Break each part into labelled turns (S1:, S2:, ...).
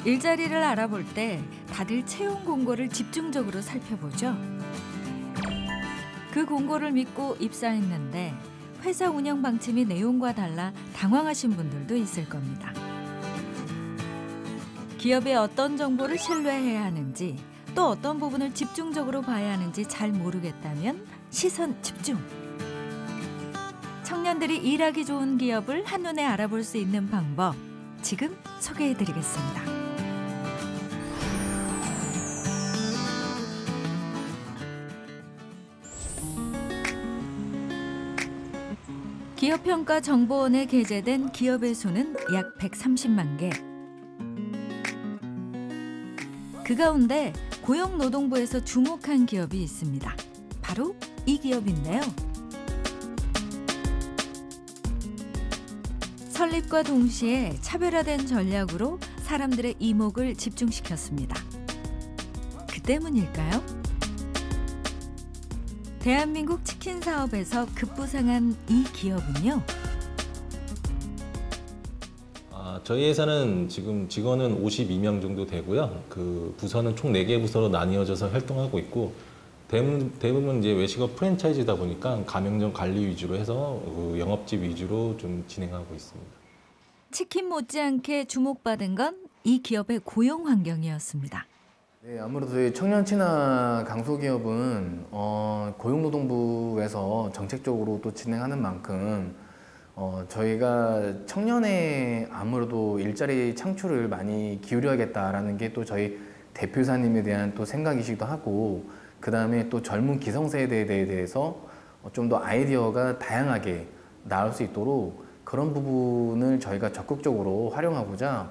S1: 일자리를 알아볼 때 다들 채용 공고를 집중적으로 살펴보죠. 그 공고를 믿고 입사했는데 회사 운영 방침이 내용과 달라 당황하신 분들도 있을 겁니다. 기업의 어떤 정보를 신뢰해야 하는지, 또 어떤 부분을 집중적으로 봐야 하는지 잘 모르겠다면 시선 집중. 청년들이 일하기 좋은 기업을 한눈에 알아볼 수 있는 방법, 지금 소개해드리겠습니다. 기업평가정보원에 게재된 기업의 수는 약 130만 개. 그 가운데 고용노동부에서 주목한 기업이 있습니다. 바로 이 기업인데요. 설립과 동시에 차별화된 전략으로 사람들의 이목을 집중시켰습니다. 그 때문일까요? 대한민국 치킨 사업에서 급부상한 이 기업은요.
S2: 저희 회사는 지금 직원은 52명 정도 되고요. 그 부서는 총 4개 부서로 나뉘어져서 활동하고 있고 대부분 이제 외식업 프랜차이즈다 보니까 가맹점 관리 위주로 해서 그 영업직 위주로 좀 진행하고 있습니다.
S1: 치킨 못지않게 주목받은 건 이 기업의 고용 환경이었습니다.
S3: 네, 아무래도 저희 청년 친화 강소기업은 고용노동부에서 정책적으로 또 진행하는 만큼 저희가 청년의 아무래도 일자리 창출을 많이 기울여야겠다라는 게 또 저희 대표이사님에 대한 또 생각이시기도 하고, 그 다음에 또 젊은 기성세대에 대해서 좀 더 아이디어가 다양하게 나올 수 있도록 그런 부분을 저희가 적극적으로 활용하고자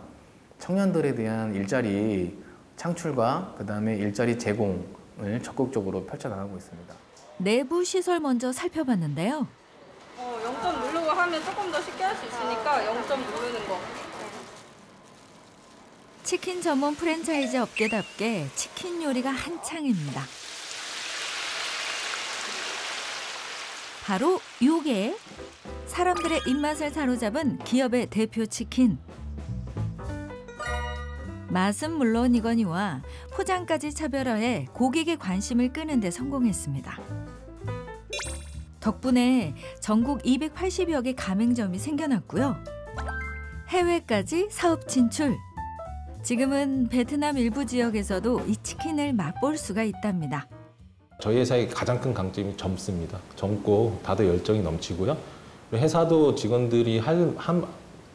S3: 청년들에 대한 일자리 창출과 그 다음에 일자리 제공을 적극적으로 펼쳐나가고 있습니다.
S1: 내부 시설 먼저 살펴봤는데요.
S4: 0점 누르고 하면 조금 더 쉽게 할 수 있으니까 0점 누르는 거.
S1: 치킨 전문 프랜차이즈 업계답게 치킨 요리가 한창입니다. 바로 요게 사람들의 입맛을 사로잡은 기업의 대표 치킨. 맛은 물론이거니와 포장까지 차별화해 고객의 관심을 끄는 데 성공했습니다. 덕분에 전국 280여 개 가맹점이 생겨났고요. 해외까지 사업 진출. 지금은 베트남 일부 지역에서도 이 치킨을 맛볼 수가 있답니다.
S2: 저희 회사의 가장 큰 강점이 젊습니다. 젊고 다들 열정이 넘치고요. 회사도 직원들이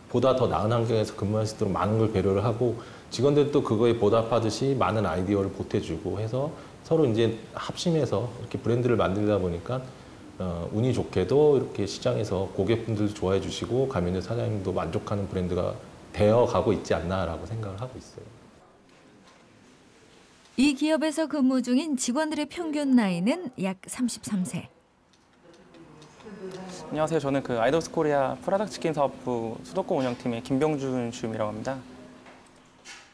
S2: 보다 더 나은 환경에서 근무할 수 있도록 많은 걸 배려를 하고, 직원들도 그거에 보답하듯이 많은 아이디어를 보태주고 해서 서로 이제 합심해서 이렇게 브랜드를 만들다 보니까 운이 좋게도 이렇게 시장에서 고객분들도 좋아해 주시고 가맹점 사장님도 만족하는 브랜드가 되어 가고 있지 않나라고 생각을 하고 있어요.
S1: 이 기업에서 근무 중인 직원들의 평균 나이는 약 33세.
S5: 안녕하세요. 저는 아이더스 코리아 프라닭 치킨 사업부 수도권 운영팀의 김병준 주임이라고 합니다.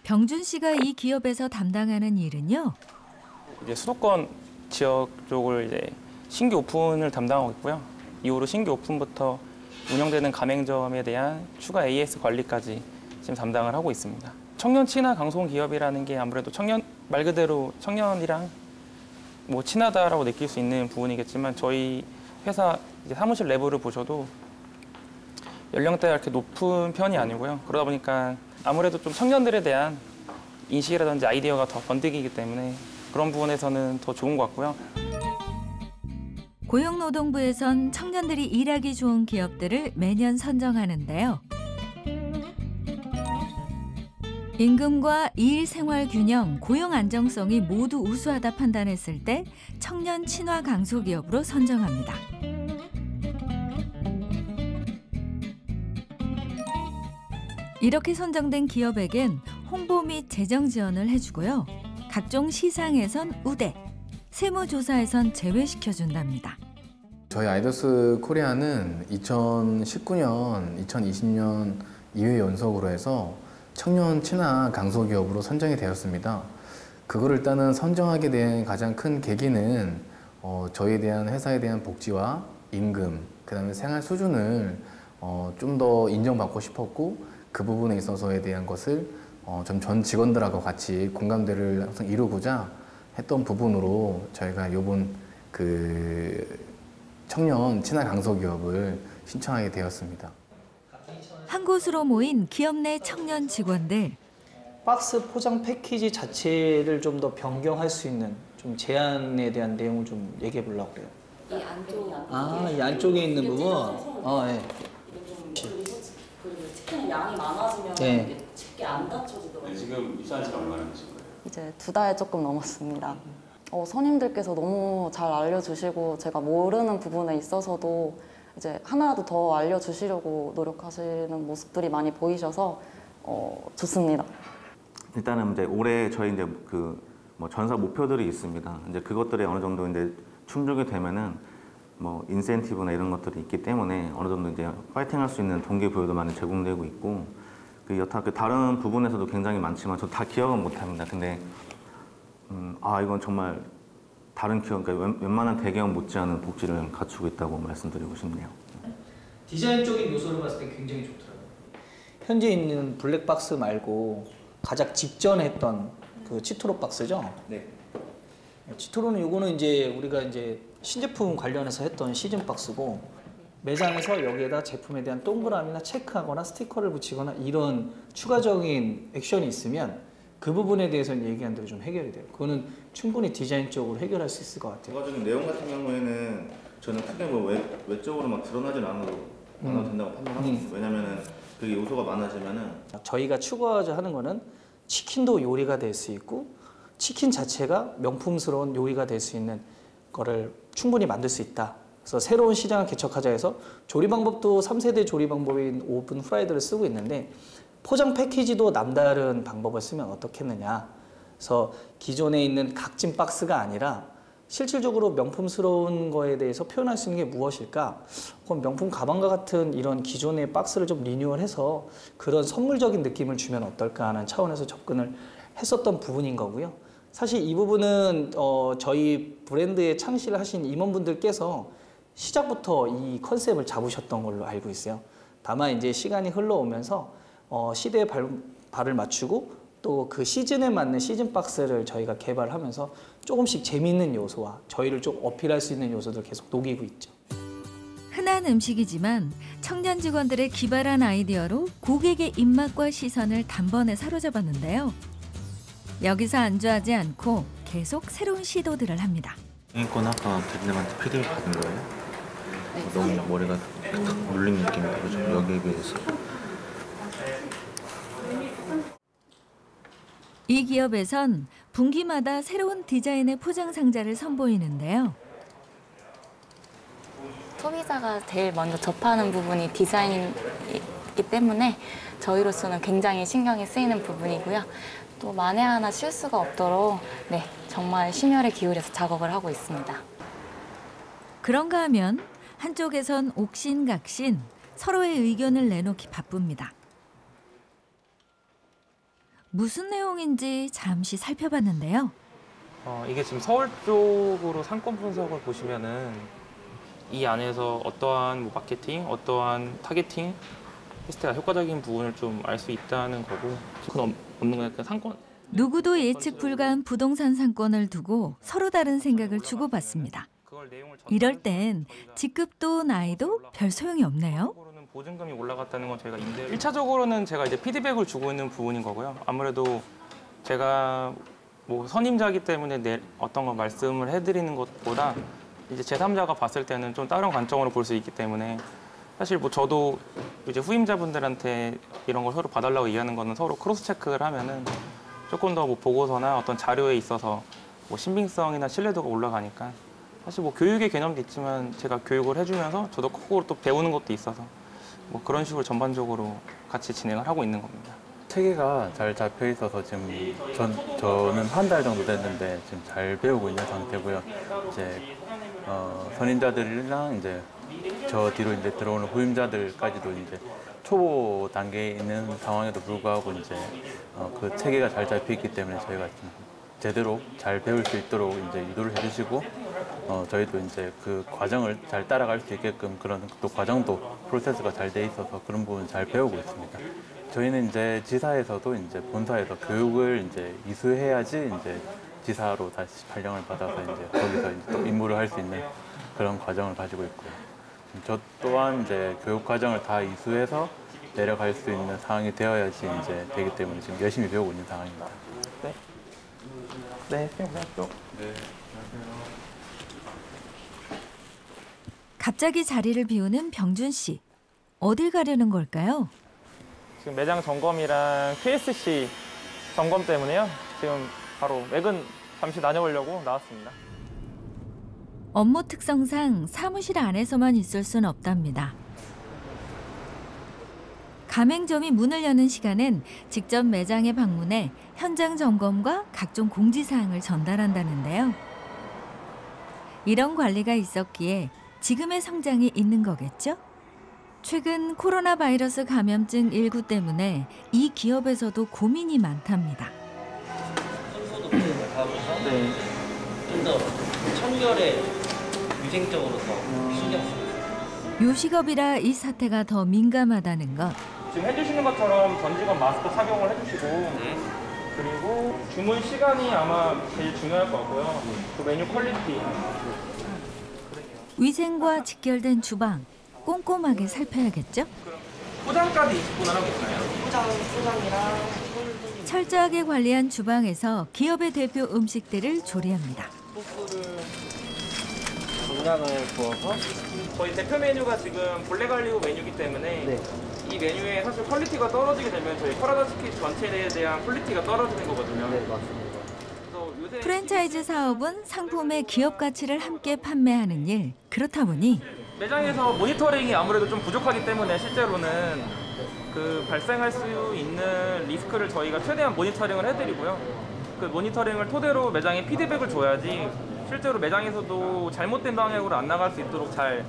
S1: 병준 씨가 이 기업에서 담당하는 일은요?
S5: 이제 수도권 지역 쪽을 이제 신규 오픈을 담당하고 있고요. 이후로 신규 오픈부터 운영되는 가맹점에 대한 추가 AS 관리까지 지금 담당을 하고 있습니다. 청년 친화 강송 기업이라는 게 아무래도 말 그대로 청년이랑 뭐 친하다라고 느낄 수 있는 부분이겠지만, 저희 회사 이제 사무실 내부를 보셔도 연령대가 이렇게 높은 편이 아니고요. 그러다 보니까 아무래도 좀 청년들에 대한 인식이라든지 아이디어가 더 번뜩이기 때문에 그런 부분에서는 더 좋은 것 같고요.
S1: 고용노동부에선 청년들이 일하기 좋은 기업들을 매년 선정하는데요. 임금과 일 생활 균형, 고용 안정성이 모두 우수하다 판단했을 때 청년 친화 강소기업으로 선정합니다. 이렇게 선정된 기업에겐 홍보 및 재정 지원을 해주고요. 각종 시상에선 우대, 세무조사에선 제외시켜준답니다.
S3: 저희 아이더스 코리아는 2019년, 2020년 2회 연속으로 해서 청년 친화 강소기업으로 선정이 되었습니다. 그거를 일단은 선정하게 된 가장 큰 계기는 저희에 대한 회사에 대한 복지와 임금, 그다음에 생활 수준을 좀 더 인정받고 싶었고, 그 부분에 있어서에 대한 것을 좀 전 직원들하고 같이 공감대를 항상 이루고자 했던 부분으로 저희가 이번 그 청년 친화 강소 기업을 신청하게 되었습니다.
S1: 한 곳으로 모인 기업 내 청년 직원들.
S6: 박스 포장 패키지 자체를 좀 더 변경할 수 있는 좀 제안에 대한 내용을 좀 얘기해 보려고 그래요.
S7: 이 안쪽.
S6: 이 안쪽에 있는 부분. 네.
S7: 그리고 치킨은 양이 많아지면
S6: 네.
S7: 이게 쉽게 안 닫혀지더라고요.
S8: 지금 입사한 지가 얼마나 되신 거예요?
S9: 이제 2달 조금 넘었습니다. 선임들께서 너무 잘 알려주시고 제가 모르는 부분에 있어서도 이제 하나라도 더 알려주시려고 노력하시는 모습들이 많이 보이셔서 좋습니다.
S10: 일단은 이제 올해 저희 이제 뭐 전사 목표들이 있습니다. 이제 그것들이 어느 정도 이제 충족이 되면은 뭐 인센티브나 이런 것들이 있기 때문에 어느 정도 이제 파이팅할 수 있는 동기부여도 많이 제공되고 있고 여타 다른 부분에서도 굉장히 많지만 저 다 기억은 못합니다. 근데 이건 정말 다른 기업, 그러니까 웬만한 대기업 못지않은 복지를 갖추고 있다고 말씀드리고 싶네요.
S6: 디자인적인 요소를 봤을 때 굉장히 좋더라고요. 현재 있는 블랙박스 말고 가장 직전에 했던 그 치토로 박스죠? 네. 치토로는 요거는 이제 우리가 이제 신제품 관련해서 했던 시즌 박스고 매장에서 여기에다 제품에 대한 동그라미나 체크하거나 스티커를 붙이거나 이런 추가적인 액션이 있으면 그 부분에 대해서는 얘기한 대로 좀 해결이 돼요. 그거는 충분히 디자인적으로 해결할 수 있을 것 같아요.
S10: 부가적인 내용 같은 경우에는 저는 크게 뭐 외적으로 막 드러나진 않아도 된다고 판단합니다. 왜냐면은 그 요소가 많아지면은
S6: 저희가 추구하자 하는 거는 치킨도 요리가 될 수 있고 치킨 자체가 명품스러운 요리가 될 수 있는 거를 충분히 만들 수 있다. 그래서 새로운 시장을 개척하자 해서 조리 방법도 3세대 조리 방법인 오븐 후라이드를 쓰고 있는데 포장 패키지도 남다른 방법을 쓰면 어떻겠느냐. 그래서 기존에 있는 각진 박스가 아니라 실질적으로 명품스러운 거에 대해서 표현할 수 있는 게 무엇일까? 그럼 명품 가방과 같은 이런 기존의 박스를 좀 리뉴얼해서 그런 선물적인 느낌을 주면 어떨까 하는 차원에서 접근을 했었던 부분인 거고요. 사실 이 부분은 저희 브랜드의 창시를 하신 임원분들께서 시작부터 이 컨셉을 잡으셨던 걸로 알고 있어요. 다만 이제 시간이 흘러오면서 시대에 발을 맞추고 또 그 시즌에 맞는 시즌 박스를 저희가 개발하면서 조금씩 재미있는 요소와 저희를 좀 어필할 수 있는 요소들 계속 녹이고 있죠.
S1: 흔한 음식이지만 청년 직원들의 기발한 아이디어로 고객의 입맛과 시선을 단번에 사로잡았는데요. 여기서 안주하지 않고 계속 새로운 시도들을 합니다.
S10: 이건 아까 대리님한테 피드백 받은 거예요? 너무 머리가 탁 물린 느낌이 들죠. 여기에 비해서.
S1: 이 기업에선 분기마다 새로운 디자인의 포장 상자를 선보이는데요.
S9: 소비자가 제일 먼저 접하는 부분이 디자인이기 때문에 저희로서는 굉장히 신경이 쓰이는 부분이고요. 또 만에 하나 실수가 없도록 정말 심혈을 기울여서 작업을 하고 있습니다.
S1: 그런가 하면 한쪽에선 옥신각신 서로의 의견을 내놓기 바쁩니다. 무슨 내용인지 잠시 살펴봤는데요.
S5: 이게 지금 서울 쪽으로 상권 분석을 보시면은 이 안에서 어떠한 뭐 마케팅, 어떠한 타겟팅 했을 때가 효과적인 부분을 좀 알 수 있다는 거고 그건 없는 거니까 상권.
S1: 누구도 예측 불가한 부동산 상권을 두고 서로 다른 생각을 주고받습니다. 이럴 땐 직급도 나이도 별 소용이 없네요.
S5: 보증금이 올라갔다는 건 저희가 1차적으로는 제가 이제 피드백을 주고 있는 부분인 거고요. 아무래도 제가 뭐 선임자이기 때문에 어떤 거 말씀을 해드리는 것보다 이제 제3자가 봤을 때는 좀 다른 관점으로 볼 수 있기 때문에 사실 뭐 저도 이제 후임자분들한테 이런 걸 서로 봐달라고 얘기하는 거는 서로 크로스 체크를 하면은 조금 더 뭐 보고서나 어떤 자료에 있어서 뭐 신빙성이나 신뢰도가 올라가니까 사실 뭐 교육의 개념도 있지만 제가 교육을 해주면서 저도 거꾸로 또 배우는 것도 있어서 뭐 그런 식으로 전반적으로 같이 진행을 하고 있는 겁니다.
S11: 체계가 잘 잡혀 있어서 지금 저는 한 달 정도 됐는데 지금 잘 배우고 있는 상태고요. 이제 선임자들이랑 이제 저 뒤로 이제 들어오는 후임자들까지도 이제 초보 단계에 있는 상황에도 불구하고 이제 그 체계가 잘 잡혀 있기 때문에 저희가 좀 제대로 잘 배울 수 있도록 이제 유도를 해주시고 저희도 이제 그 과정을 잘 따라갈 수 있게끔 그런 또 과정도 프로세스가 잘 돼 있어서 그런 부분 잘 배우고 있습니다. 저희는 이제 지사에서도 이제 본사에서 교육을 이제 이수해야지 이제 지사로 다시 발령을 받아서 이제 거기서 이제 또 임무를 할 수 있는 그런 과정을 가지고 있고요. 저 또한 이제 교육 과정을 다 이수해서 내려갈 수 있는 상황이 되어야지 이제 되기 때문에 지금 열심히 배우고 있는 상황입니다.
S5: 네. 네, 고생하셨죠.
S11: 네.
S1: 갑자기 자리를 비우는 병준 씨. 어딜 가려는 걸까요?
S5: 지금 매장 점검이랑 KSC 점검 때문에요. 지금 바로 외근 잠시 다녀오려고 나왔습니다.
S1: 업무 특성상 사무실 안에서만 있을 순 없답니다. 가맹점이 문을 여는 시간엔 직접 매장에 방문해 현장 점검과 각종 공지사항을 전달한다는데요. 이런 관리가 있었기에 지금의 성장이 있는 거겠죠? 최근 코로나 바이러스 감염증 19 때문에 이 기업에서도 고민이 많답니다.
S12: 네. 좀 더 청결에 위생적으로 더 신경 쓰고
S1: 요식업이라 이 사태가 더 민감하다는 것.
S5: 지금 해주시는 것처럼 전 직원 마스크 착용을 해주시고 그리고 주문 시간이 아마 제일 중요할 것 같고요. 그 메뉴 퀄리티.
S1: 위생과 직결된 주방 꼼꼼하게 살펴야겠죠?
S5: 포장까지 20분을 하고 있나요?
S12: 포장이랑
S1: 철저하게 관리한 주방에서 기업의 대표 음식들을 조리합니다.
S12: 소스를 정량을 부어서
S5: 저희 대표 메뉴가 지금 블랙알리오 메뉴이기 때문에
S12: 네.
S5: 이 메뉴에 사실 퀄리티가 떨어지게 되면 저희 파라다 치킨 전체에 대한 퀄리티가 떨어지는 거거든요.
S12: 네, 맞습니다.
S1: 프랜차이즈 사업은 상품의 기업 가치를 함께 판매하는 일. 그렇다 보니
S5: 매장에서 모니터링이 아무래도 좀 부족하기 때문에 실제로는 그 발생할 수 있는 리스크를 저희가 최대한 모니터링을 해드리고요. 그 모니터링을 토대로 매장에 피드백을 줘야지 실제로 매장에서도 잘못된 방향으로 안 나갈 수 있도록 잘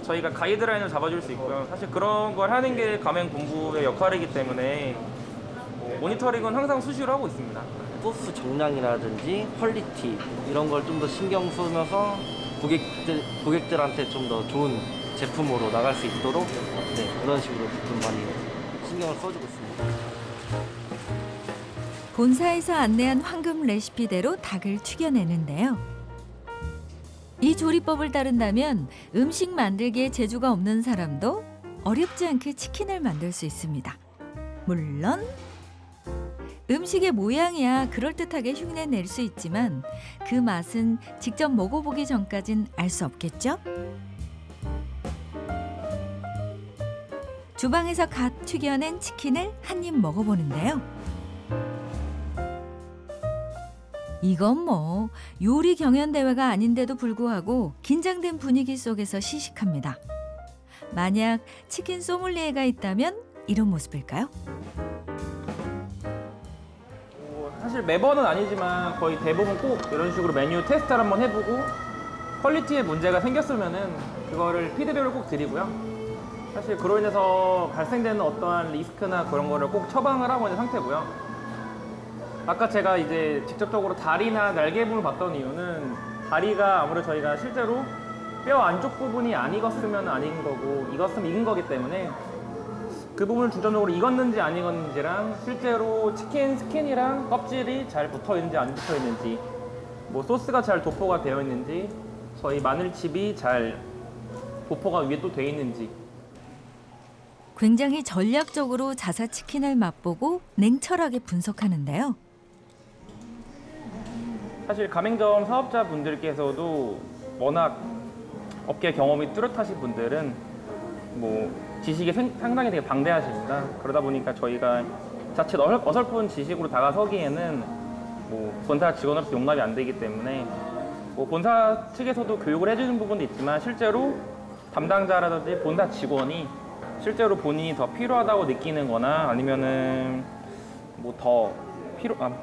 S5: 저희가 가이드라인을 잡아줄 수 있고요. 사실 그런 걸 하는 게 가맹본부의 역할이기 때문에 모니터링은 항상 수시로 하고 있습니다.
S12: 소스 정량이라든지 퀄리티 이런 걸 좀 더 신경 쓰면서 고객들한테 좀 더 좋은 제품으로 나갈 수 있도록 그런 식으로 좀 많이 신경을 써주고 있습니다.
S1: 본사에서 안내한 황금 레시피대로 닭을 튀겨내는데요. 이 조리법을 따른다면 음식 만들기에 재주가 없는 사람도 어렵지 않게 치킨을 만들 수 있습니다. 물론 음식의 모양이야 그럴듯하게 흉내낼 수 있지만 그 맛은 직접 먹어보기 전까진 알 수 없겠죠? 주방에서 갓 튀겨낸 치킨을 한 입 먹어보는데요. 이건 뭐 요리 경연대회가 아닌데도 불구하고 긴장된 분위기 속에서 시식합니다. 만약 치킨 소믈리에가 있다면 이런 모습일까요?
S5: 사실 매번은 아니지만 거의 대부분 꼭 이런 식으로 메뉴 테스트를 한번 해보고 퀄리티에 문제가 생겼으면은 그거를 피드백을 꼭 드리고요. 사실 그로 인해서 발생되는 어떠한 리스크나 그런 거를 꼭 처방을 하고 있는 상태고요. 아까 제가 이제 직접적으로 다리나 날개 부분을 봤던 이유는 다리가 아무래도 저희가 실제로 뼈 안쪽 부분이 안 익었으면 안 익은 거고 익었으면 익은 거기 때문에 그 부분을 중점적으로 익었는지 안 익었는지랑 실제로 치킨 스킨이랑 껍질이 잘 붙어 있는지 안 붙어 있는지 뭐 소스가 잘 도포가 되어 있는지 저희 마늘칩이 잘 도포가 위에 또 돼 있는지
S1: 굉장히 전략적으로 자사 치킨을 맛보고 냉철하게 분석하는데요.
S5: 사실 가맹점 사업자분들께서도 워낙 업계 경험이 뚜렷하신 분들은 뭐 지식이 상당히 되게 방대하십니다. 그러다 보니까 저희가 자칫 어설픈 지식으로 다가서기에는 뭐 본사 직원으로서 용납이 안 되기 때문에 뭐 본사 측에서도 교육을 해주는 부분도 있지만 실제로 담당자라든지 본사 직원이 실제로 본인이 더 필요하다고 느끼는 거나 아니면은 뭐 더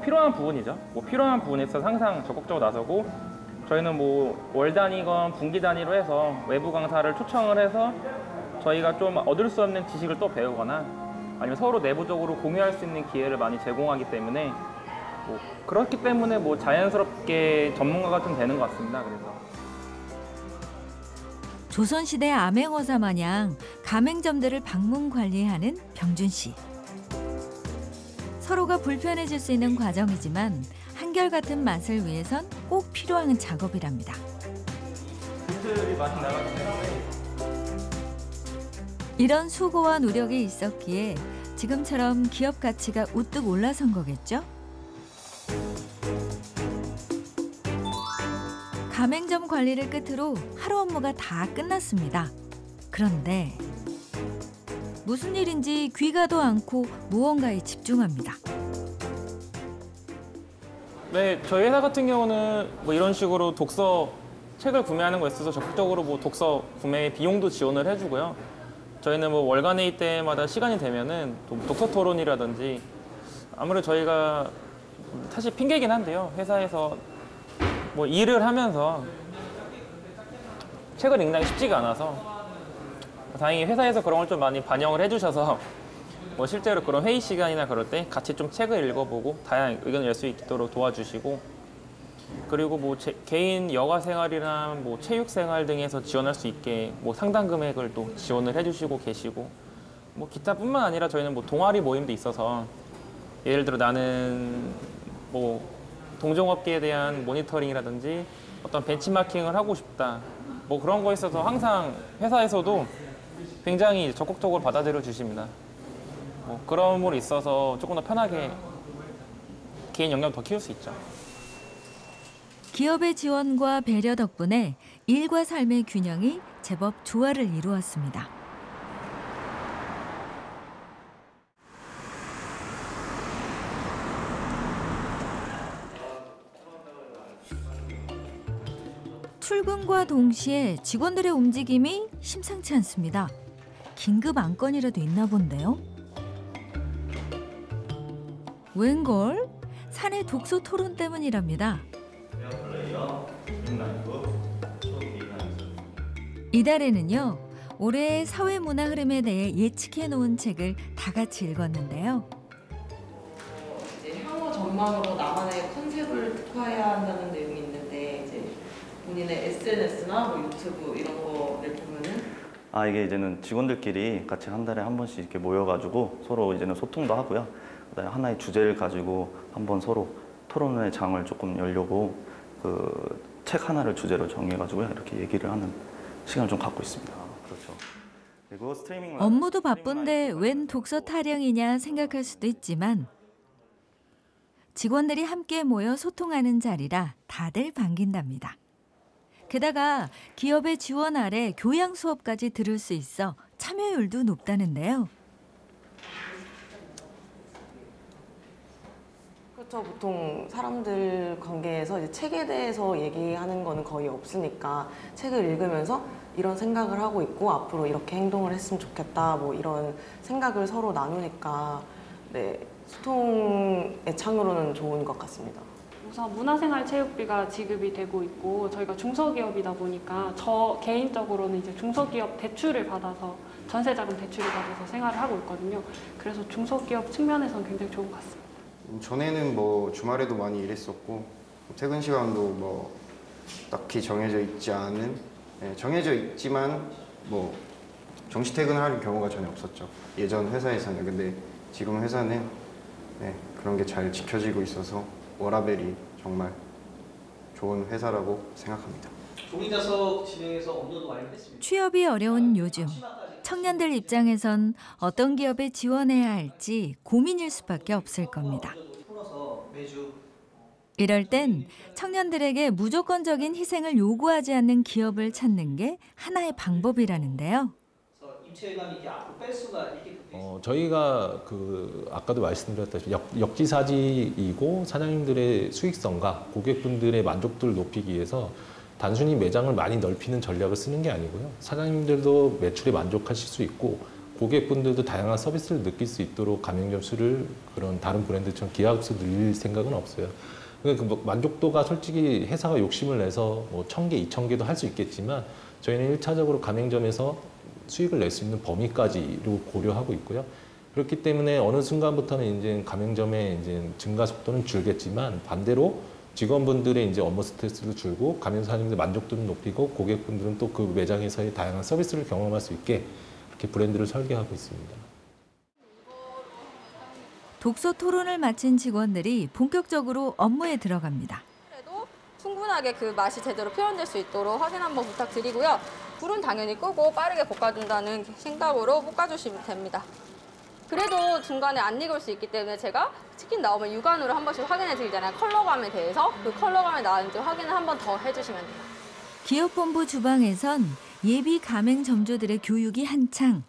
S5: 필요한 부분이죠. 뭐 필요한 부분에서 항상 적극적으로 나서고 저희는 뭐 월 단위건 분기 단위로 해서 외부 강사를 초청을 해서 저희가 좀 얻을 수 없는 지식을 또 배우거나 아니면 서로 내부적으로 공유할 수 있는 기회를 많이 제공하기 때문에 뭐 그렇기 때문에 뭐 자연스럽게 전문가가 좀 되는 것 같습니다. 그래서
S1: 조선시대 암행어사 마냥 가맹점들을 방문 관리하는 병준 씨. 서로가 불편해질 수 있는 과정이지만 한결같은 맛을 위해선 꼭 필요한 작업이랍니다. 이런 수고와 노력이 있었기에 지금처럼 기업 가치가 우뚝 올라선 거겠죠? 가맹점 관리를 끝으로 하루 업무가 다 끝났습니다. 그런데 무슨 일인지 귀가도 않고 무언가에 집중합니다.
S5: 네, 저희 회사 같은 경우는 뭐 이런 식으로 독서 책을 구매하는 거에 있어서 적극적으로 뭐 독서 구매 비용도 지원을 해주고요. 저희는 뭐 월간 회의 때마다 시간이 되면은 독서 토론이라든지 아무래도 저희가 사실 핑계긴 한데요. 회사에서 뭐 일을 하면서 책을 읽는 게 쉽지가 않아서 다행히 회사에서 그런 걸 좀 많이 반영을 해주셔서 뭐 실제로 그런 회의 시간이나 그럴 때 같이 좀 책을 읽어보고 다양한 의견을 낼 수 있도록 도와주시고 그리고 뭐 개인 여가 생활이나 뭐 체육 생활 등에서 지원할 수 있게 뭐 상당 금액을 또 지원을 해주시고 계시고 뭐 기타뿐만 아니라 저희는 뭐 동아리 모임도 있어서 예를 들어 나는 뭐 동종업계에 대한 모니터링이라든지 어떤 벤치마킹을 하고 싶다 뭐 그런 거에 있어서 항상 회사에서도 굉장히 적극적으로 받아들여 주십니다. 뭐 그럼으로 있어서 조금 더 편하게 개인 역량을 더 키울 수 있죠.
S1: 기업의 지원과 배려 덕분에 일과 삶의 균형이 제법 조화를 이루었습니다. 출근과 동시에 직원들의 움직임이 심상치 않습니다. 긴급 안건이라도 있나 본데요. 웬걸? 사내 독서 토론 때문이랍니다. 이달에는요. 올해의 사회문화 흐름에 대해 예측해 놓은 책을 다 같이 읽었는데요.
S7: 이제 향후 전망으로 나만의 컨셉을 특화해야 한다는 내용이 있는데 이제 본인의 SNS나 뭐 유튜브 이런 거를 보면은
S10: 이게 이제는 직원들끼리 같이 한 달에 한 번씩 이렇게 모여가지고 서로 이제는 소통도 하고요. 그다음에 하나의 주제를 가지고 한번 서로 토론의 장을 조금 열려고 그 책 하나를 주제로 정해가지고요. 이렇게 얘기를 하는 시간을 좀 갖고 있습니다. 그렇죠. 그리고 스트리밍
S1: 업무도 바쁜데 웬 독서 타령이냐 생각할 수도 있지만 직원들이 함께 모여 소통하는 자리라 다들 반긴답니다. 게다가 기업의 지원 아래 교양 수업까지 들을 수 있어 참여율도 높다는데요.
S7: 그렇죠. 보통 사람들 관계에서 이제 책에 대해서 얘기하는 거는 거의 없으니까 책을 읽으면서 이런 생각을 하고 있고 앞으로 이렇게 행동을 했으면 좋겠다 뭐 이런 생각을 서로 나누니까 네, 소통의 창으로는 좋은 것 같습니다.
S13: 우선 문화생활체육비가 지급이 되고 있고 저희가 중소기업이다 보니까 저 개인적으로는 이제 중소기업 대출을 받아서 전세자금 대출을 받아서 생활을 하고 있거든요. 그래서 중소기업 측면에서는 굉장히 좋은 것 같습니다.
S14: 전에는 뭐 주말에도 많이 일했었고 퇴근 시간도 뭐 딱히 정해져 있지 않은 정해져 있지만 뭐 정시 퇴근할 경우가 전혀 없었죠. 예전 회사에서는. 근데 지금 회사는 그런 게 잘 지켜지고 있어서 워라벨이 정말 좋은 회사라고 생각합니다.
S6: 종이자석 진행해서 업로드 완료했습니다.
S1: 취업이 어려운 요즘 청년들 입장에선 어떤 기업에 지원해야 할지 고민일 수밖에 없을 겁니다. 이럴 땐 청년들에게 무조건적인 희생을 요구하지 않는 기업을 찾는 게 하나의 방법이라는데요.
S2: 저희가 아까도 말씀드렸다시피 역지사지이고 사장님들의 수익성과 고객분들의 만족도를 높이기 위해서 단순히 매장을 많이 넓히는 전략을 쓰는 게 아니고요. 사장님들도 매출에 만족하실 수 있고 고객분들도 다양한 서비스를 느낄 수 있도록 가맹점 수를 그런 다른 브랜드처럼 기하급수 늘릴 생각은 없어요. 그 만족도가 솔직히 회사가 욕심을 내서 뭐 1,000개, 2,000개도 할 수 있겠지만 저희는 1차적으로 가맹점에서 수익을 낼 수 있는 범위까지로 고려하고 있고요. 그렇기 때문에 어느 순간부터는 이제 가맹점의 이제 증가 속도는 줄겠지만 반대로 직원분들의 이제 업무 스트레스도 줄고 가맹사님들 만족도는 높이고 고객분들은 또 그 매장에서의 다양한 서비스를 경험할 수 있게 이렇게 브랜드를 설계하고 있습니다.
S1: 독서 토론을 마친 직원들이 본격적으로 업무에 들어갑니다.
S4: 그래도 충분하게 그 맛이 제대로 표현될 수 있도록 확인 한번 부탁드리고요. 불은 당연히 끄고 빠르게 볶아준다는 생각으로 볶아주시면 됩니다. 그래도 중간에 안 익을 수 있기 때문에 제가 치킨 나오면 육안으로 한 번씩 확인해 드리잖아요. 컬러감에 대해서 그 컬러감이 나왔는지 확인을 한 번 더 해주시면 돼요.
S1: 기업본부 주방에선 예비 가맹점주들의 교육이 한창.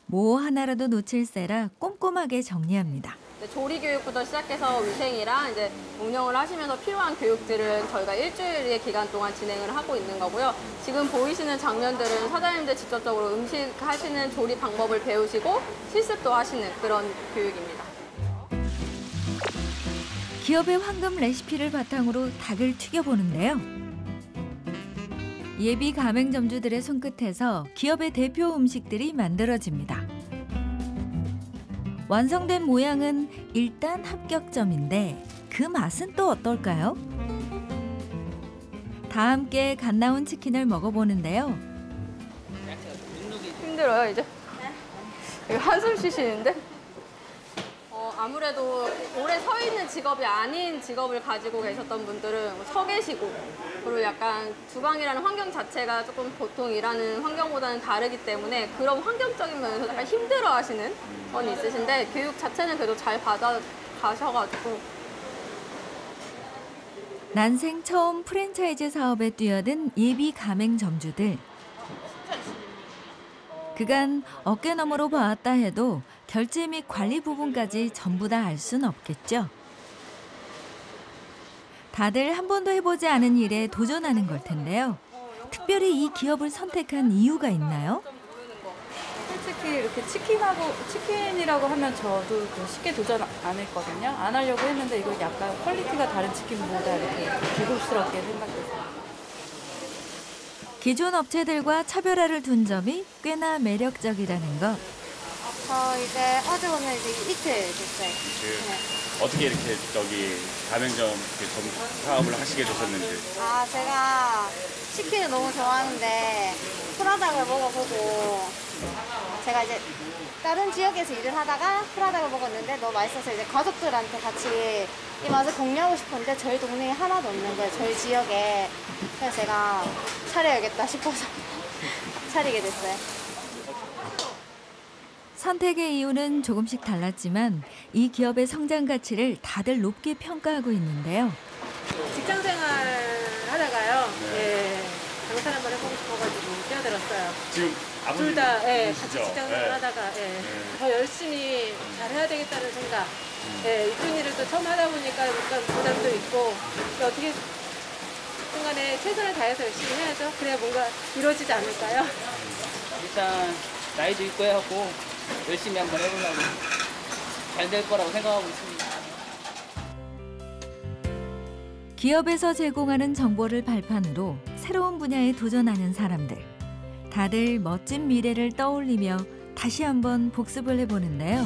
S1: 뭐 하나라도 놓칠세라 꼼꼼하게 정리합니다.
S4: 조리 교육부터 시작해서 위생이랑 이제 운영을 하시면서 필요한 교육들은 저희가 일주일의 기간 동안 진행을 하고 있는 거고요. 지금 보이시는 장면들은 사장님들 직접적으로 음식 하시는 조리 방법을 배우시고 실습도 하시는 그런 교육입니다.
S1: 기업의 황금 레시피를 바탕으로 닭을 튀겨보는데요. 예비 가맹점주들의 손끝에서 기업의 대표 음식들이 만들어집니다. 완성된 모양은 일단 합격점인데 그 맛은 또 어떨까요? 다 함께 갓 나온 치킨을 먹어보는데요.
S4: 힘들어요 이제? 이거 한숨 쉬시는데? 아무래도 오래 서 있는 직업이 아닌 직업을 가지고 계셨던 분들은 서 계시고 그리고 약간 주방이라는 환경 자체가 조금 보통 일하는 환경보다는 다르기 때문에 그런 환경적인 면에서 약간 힘들어하시는 건 있으신데 교육 자체는 그래도 잘 받아가셔가지고
S1: 난생 처음 프랜차이즈 사업에 뛰어든 예비 가맹점주들. 그간 어깨너머로 봐왔다 해도 결제 및 관리 부분까지 전부 다 알 순 없겠죠. 다들 한 번도 해보지 않은 일에 도전하는 걸 텐데요. 특별히 이 기업을 선택한 이유가 있나요?
S15: 솔직히 이렇게 치킨이라고 하면 저도 쉽게 도전 안 했거든요. 안 하려고 했는데 이거 약간 퀄리티가 다른 치킨보다 이렇게 고급스럽게 생각해서.
S1: 기존 업체들과 차별화를 둔 점이 꽤나 매력적이라는 것.
S16: 저 이제 어제 오늘 이제 이틀 됐어요. 네.
S8: 어떻게 이렇게 가맹점 사업을 하시게 되셨는지?
S16: 제가 치킨을 너무 좋아하는데 프라닭을 먹어보고 제가 이제 다른 지역에서 일을 하다가 프라닭을 먹었는데 너무 맛있어서 이제 가족들한테 같이 이 맛을 공유하고 싶었는데 저희 동네에 하나도 없는 거예요. 저희 지역에. 그래서 제가 차려야겠다 싶어서 차리게 됐어요.
S1: 선택의 이유는 조금씩 달랐지만 이 기업의 성장 가치를 다들 높게 평가하고 있는데요.
S17: 직장생활 하다가요. 예, 장사 한번 해보고 싶어가지고 뛰어들었어요.
S8: 지금
S17: 둘 다 같이
S8: 아버지시죠?
S17: 직장생활 하다가 더 열심히 잘해야 되겠다는 생각. 이쁜 일을 또 처음 하다 보니까 약간 부담도 있고 어떻게 순간에 최선을 다해서 열심히 해야죠. 그래야 뭔가 이루어지지 않을까요?
S18: 일단 나이도 있고 해갖고 열심히 한번 해보려고 잘 될 거라고 생각하고 있습니다.
S1: 기업에서 제공하는 정보를 발판으로 새로운 분야에 도전하는 사람들. 다들 멋진 미래를 떠올리며 다시 한번 복습을 해보는데요.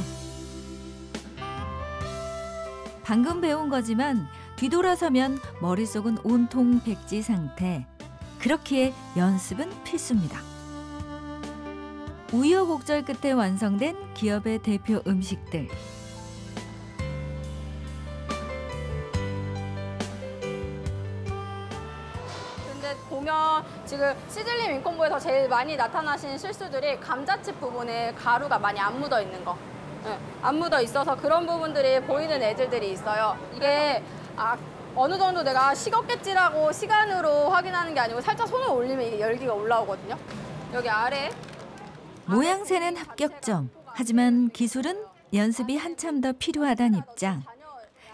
S1: 방금 배운 거지만 뒤돌아서면 머릿속은 온통 백지 상태. 그렇기에 연습은 필수입니다. 우여곡절 끝에 완성된 기업의 대표 음식들.
S4: 근데 보면 지금 시즐링 윙콤보에서 제일 많이 나타나신 실수들이 감자칩 부분에 가루가 많이 안 묻어 있는 거. 안 묻어 있어서 그런 부분들이 보이는 애들들이 있어요. 이게 어느 정도 내가 식었겠지라고 시간으로 확인하는 게 아니고 살짝 손을 올리면 이게 열기가 올라오거든요. 여기 아래
S1: 모양새는 합격점. 하지만 기술은 연습이 한참 더 필요하다는 입장.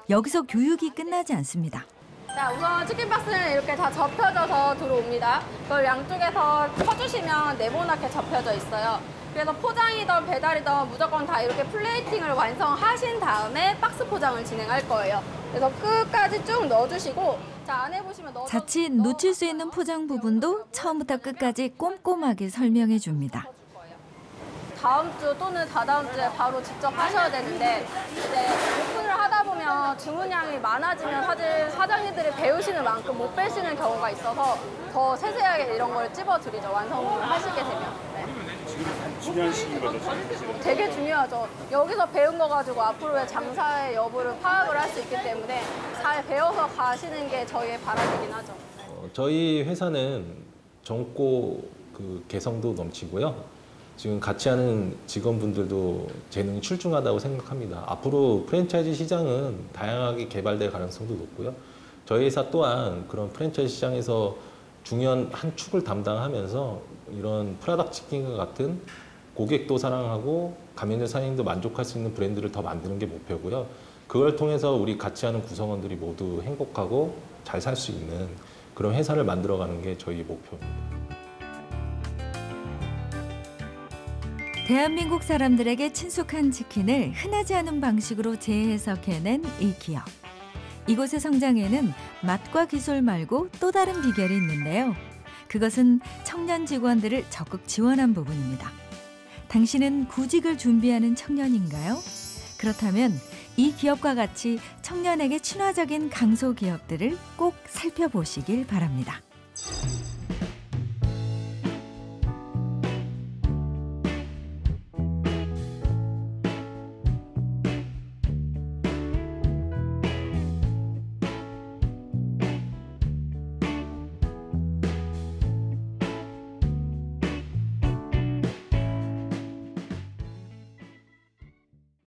S1: 여기서 교육이 끝나지 않습니다.
S4: 자, 우선 치킨 박스는 이렇게 다 접혀져서 들어옵니다. 그걸 양쪽에서 펴주시면 네모나게 접혀져 있어요. 그래서 포장이든 배달이든 무조건 다 이렇게 플레이팅을 완성하신 다음에 박스 포장을 진행할 거예요. 그래서 끝까지 쭉 넣어주시고 자, 안에 보시면
S1: 자칫 놓칠 수 있는 포장 부분도 처음부터 끝까지 꼼꼼하게 설명해 줍니다.
S4: 다음 주 또는 다다음 주에 바로 직접 하셔야 되는데 이제 오픈을 하다 보면 주문량이 많아지면 사실 사장님들이 배우시는 만큼 못 빼시는 경우가 있어서 더 세세하게 이런 걸 찝어드리죠. 완성을 하시게 되면. 네.
S8: 지금 한 중요한 시기인 거죠, 사실은.
S4: 되게 중요하죠. 여기서 배운 거 가지고 앞으로의 장사의 여부를 파악을 할 수 있기 때문에 잘 배워서 가시는 게 저희의 바람이긴 하죠.
S2: 저희 회사는 젊고 개성도 넘치고요. 지금 같이 하는 직원분들도 재능이 출중하다고 생각합니다. 앞으로 프랜차이즈 시장은 다양하게 개발될 가능성도 높고요. 저희 회사 또한 그런 프랜차이즈 시장에서 중요한 한 축을 담당하면서 이런 프라닭 치킨과 같은 고객도 사랑하고 가맹점 사장님도 만족할 수 있는 브랜드를 더 만드는 게 목표고요. 그걸 통해서 우리 같이 하는 구성원들이 모두 행복하고 잘 살 수 있는 그런 회사를 만들어가는 게 저희 목표입니다.
S1: 대한민국 사람들에게 친숙한 치킨을 흔하지 않은 방식으로 재해석해낸 이 기업. 이곳의 성장에는 맛과 기술 말고 또 다른 비결이 있는데요. 그것은 청년 직원들을 적극 지원한 부분입니다. 당신은 구직을 준비하는 청년인가요? 그렇다면 이 기업과 같이 청년에게 친화적인 강소기업들을 꼭 살펴보시길 바랍니다.